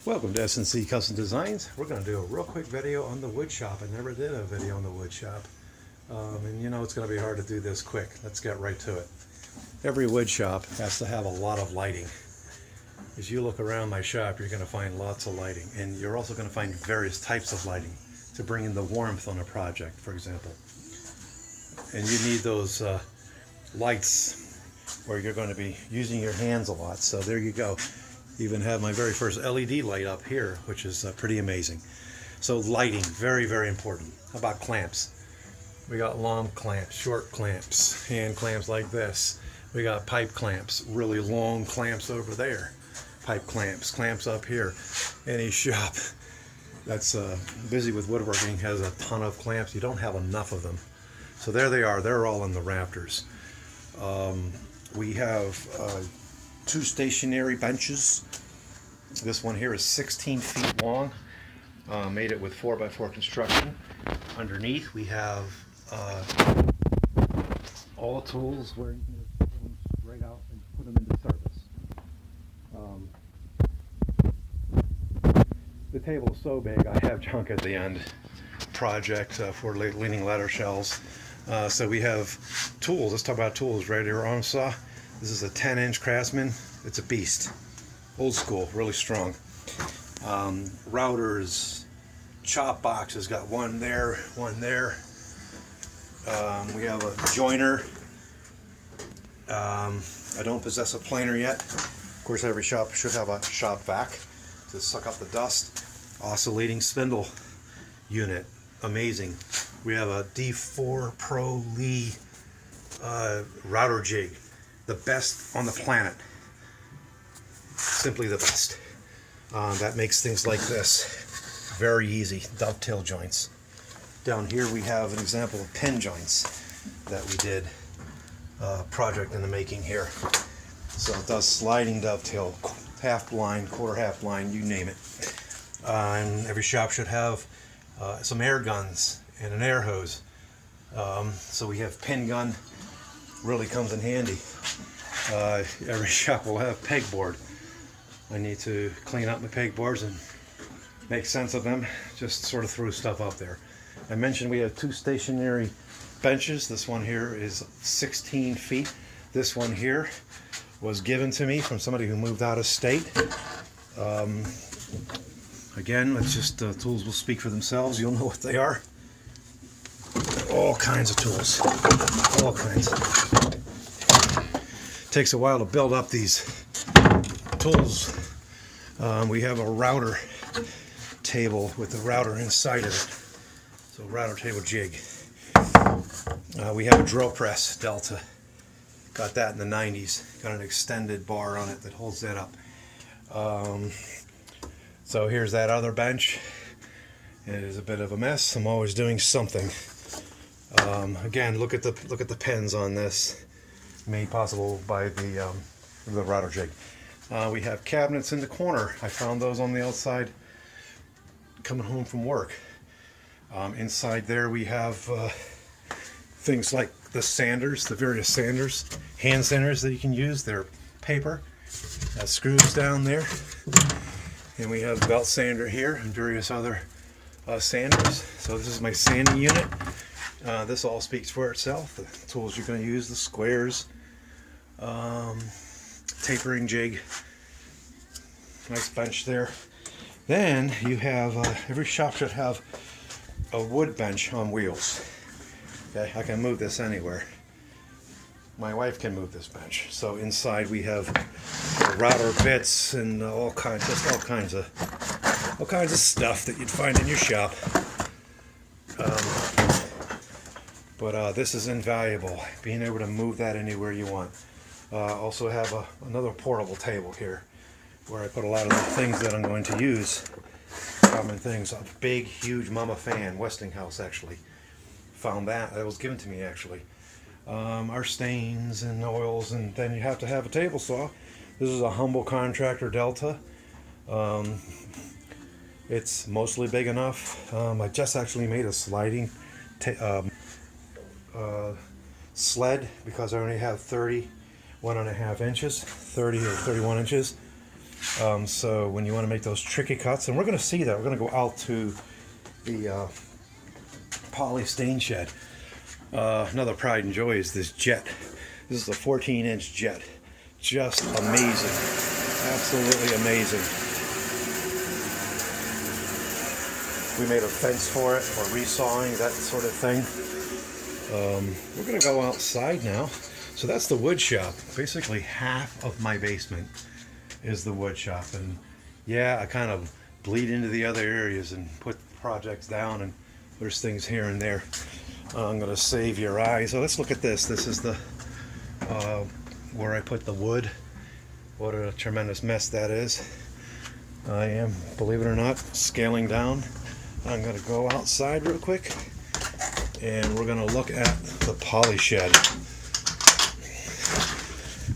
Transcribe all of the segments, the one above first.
Welcome to S&C Custom Designs. We're going to do a real quick video on the wood shop. I never did a video on the wood shop. And you know it's going to be hard to do this quick. Let's get right to it. Every wood shop has to have a lot of lighting. As you look around my shop, you're going to find lots of lighting. And you're also going to find various types of lighting to bring in the warmth on a project, for example. And you need those lights where you're going to be using your hands a lot. So there you go. Even have my very first LED light up here, which is pretty amazing. So lighting, very, very important. How about clamps? We got long clamps, short clamps, hand clamps like this. We got pipe clamps, really long clamps over there. Pipe clamps, clamps up here. Any shop that's busy with woodworking has a ton of clamps. You don't have enough of them. So there they are. They're all in the rafters. We have two stationary benches. This one here is 16 feet long. Made it with 4x4 construction. Underneath we have all the tools where you can just pull them straight out and put them into service. The table is so big I have junk at the end. Project for leaning ladder shelves. So we have tools. Let's talk about tools. Right here, arm saw. This is a 10-inch Craftsman. It's a beast. Old school, really strong. Routers, chop boxes, got one there, one there. We have a joiner. I don't possess a planer yet. Of course, every shop should have a shop vac to suck up the dust. Oscillating spindle unit, amazing. We have a D4 Pro Lee router jig. The best on the planet. Simply the best. That makes things like this very easy. Dovetail joints. Down here we have an example of pin joints that we did. Project in the making here. So it does sliding dovetail, half blind, quarter half blind, you name it. And every shop should have some air guns and an air hose. So we have pin gun. Really comes in handy. Every shop will have pegboard. I need to clean up my pegboards and make sense of them. Just sort of throw stuff up there. I mentioned we have two stationary benches. This one here is 16 feet. This one here was given to me from somebody who moved out of state. Again, let's just tools will speak for themselves. You'll know what they are. All kinds of tools. All kinds. Takes a while to build up these tools. We have a router table with the router inside of it. So router table jig. We have a drill press Delta. Got that in the 90s. Got an extended bar on it that holds that up. So here's that other bench. It is a bit of a mess. I'm always doing something. Again, look at the pins on this, made possible by the router jig. We have cabinets in the corner. I found those on the outside coming home from work. Inside there we have things like the sanders, the various sanders, hand sanders that you can use. They're paper. Screws down there. And we have the belt sander here and various other sanders. So this is my sanding unit. This all speaks for itself. The tools you're going to use, the squares, tapering jig, nice bench there. Then you have, every shop should have a wood bench on wheels. Okay, I can move this anywhere. My wife can move this bench. So inside we have router bits and all kinds of stuff that you'd find in your shop. But this is invaluable, being able to move that anywhere you want. Also have another portable table here where I put a lot of the things that I'm going to use. Common things. A big, huge Mama fan, Westinghouse actually. Found that. That was given to me actually. Our stains and oils, and then you have to have a table saw. This is a humble contractor Delta. It's mostly big enough. I just actually made a sliding sled because I only have 31.5 inches, 30 or 31 inches. So when you want to make those tricky cuts, and we're going to see that, we're going to go out to the poly stain shed. Another pride and joy is this jet. This is a 14-inch jet. Just amazing. Absolutely amazing. We made a fence for it, or resawing, that sort of thing. We're going to go outside now. So that's the wood shop. Basically half of my basement is the wood shop. And yeah, I kind of bleed into the other areas and put projects down, and there's things here and there. I'm going to save your eyes. So let's look at this. This is the where I put the wood. What a tremendous mess that is. I am, believe it or not, scaling down. I'm going to go outside real quick, and we're going to look at the poly shed.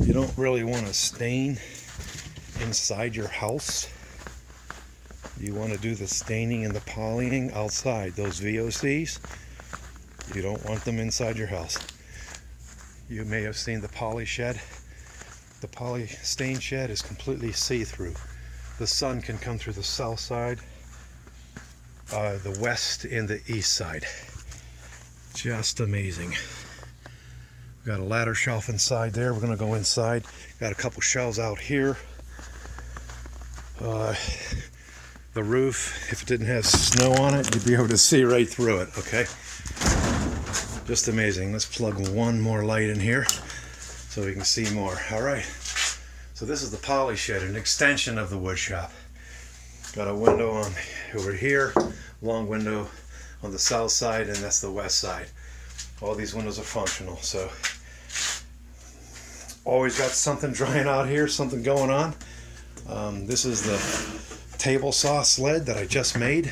You don't really want to stain inside your house. You want to do the staining and the polying outside. Those VOCs, you don't want them inside your house. You may have seen the poly shed. The poly stain shed is completely see-through. The sun can come through the south side, the west, and the east side. Just amazing. We've got a ladder shelf inside there. We're going to go inside. Got a couple shelves out here. The roof, if it didn't have snow on it, you'd be able to see right through it, okay? Just amazing. Let's plug one more light in here so we can see more. All right. So this is the poly shed, an extension of the wood shop. Got a window on over here, long window on the south side, and that's the west side. All these windows are functional, so always got something drying out here, something going on. This is the table saw sled that I just made.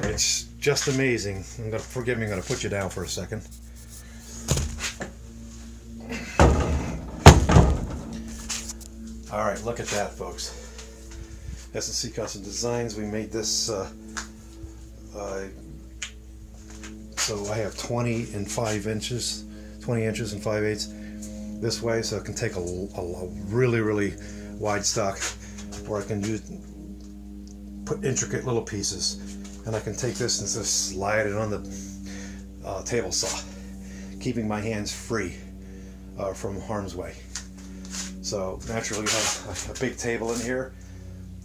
It's just amazing. Forgive me, I'm going to put you down for a second. All right, look at that, folks. S&C Custom Designs. We made this so I have 20 and 5 inches, 20 inches and 5/8 this way, so it can take a really wide stock, or I can put intricate little pieces, and I can take this and just slide it on the table saw, keeping my hands free from harm's way. So naturally, you have a big table in here.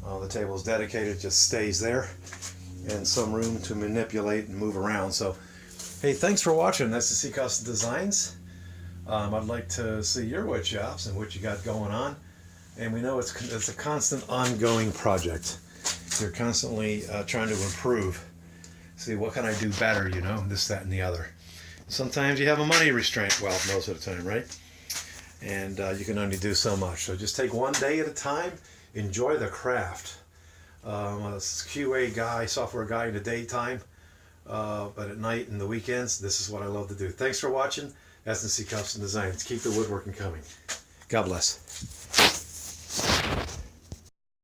The table is dedicated, just stays there, and some room to manipulate and move around. So, hey, thanks for watching S&C Custom Designs. I'd like to see your wood shops and what you got going on. And we know it's a constant, ongoing project. You're constantly trying to improve. See, what can I do better, you know, this, that, and the other. Sometimes you have a money restraint, well, most of the time, right? And you can only do so much. So just take one day at a time, enjoy the craft. I'm a QA guy, software guy in the daytime, but at night and the weekends, this is what I love to do. Thanks for watching S&C Custom Designs. Keep the woodworking coming. God bless.